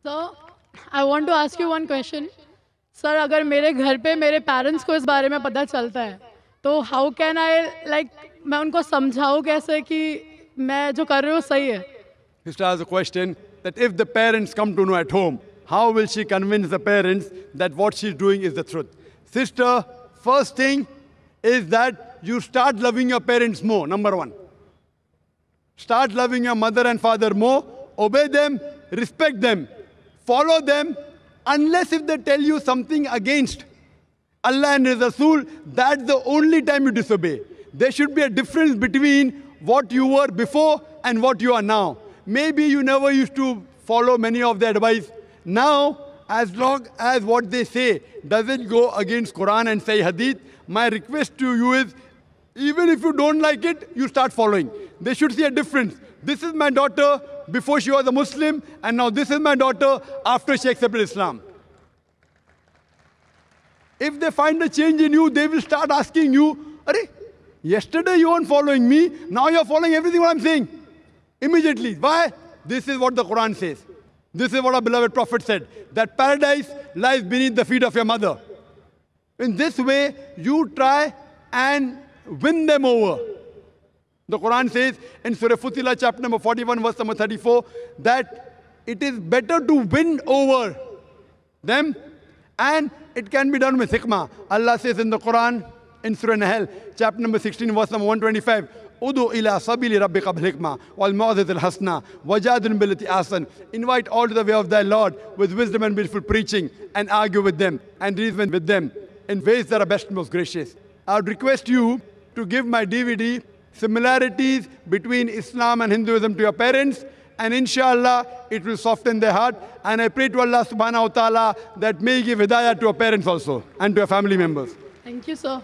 Sir I want to ask you one question. Sir अगर मेरे घर पे मेरे पेरेंट्स को इस बारे में पता चलता है तो हाउ कैन आई मैं उनको समझाऊँ कैसे कि मैं जो कर रही हूँ सही है. Sister has a question that if the parents come to know at home, how will she convince the parents that what she's doing is the truth? Sister, first thing is that you start loving your parents more, number one. Start loving your mother and father more, obey them, respect them, follow them, unless if they tell you something against Allah and His Rasul, that's the only time you disobey. There should be a difference between what you were before and what you are now. Maybe you never used to follow many of their advice. Now, as long as what they say doesn't go against Quran and say Hadith, my request to you is, even if you don't like it, you start following. They should see a difference. This is my daughter before she was a Muslim, and now this is my daughter after she accepted Islam. If they find a change in you, they will start asking you, Arey, yesterday you weren't following me, now you're following everything what I'm saying. Immediately. Why? This is what the Quran says. This is what our beloved Prophet said, that paradise lies beneath the feet of your mother. In this way, you try and win them over. The Quran says in Surah Futila, chapter number 41, verse number 34, that it is better to win over them, and it can be done with hikmah. Allah says in the Quran, in Surah Nahl, chapter number 16, verse number 125, Udu ila sabili rabbika bil hikmah wal maw'izati al hasana wajadilhum billati ahsan. Invite all to the way of thy Lord with wisdom and beautiful preaching, and argue with them and reason with them in ways that are best and most gracious. I would request you to give my DVD, Similarities Between Islam and Hinduism, to your parents, and inshallah it will soften their heart. And I pray to Allah subhanahu wa ta'ala that may He give hidayah to our parents also and to our family members. Thank you, sir.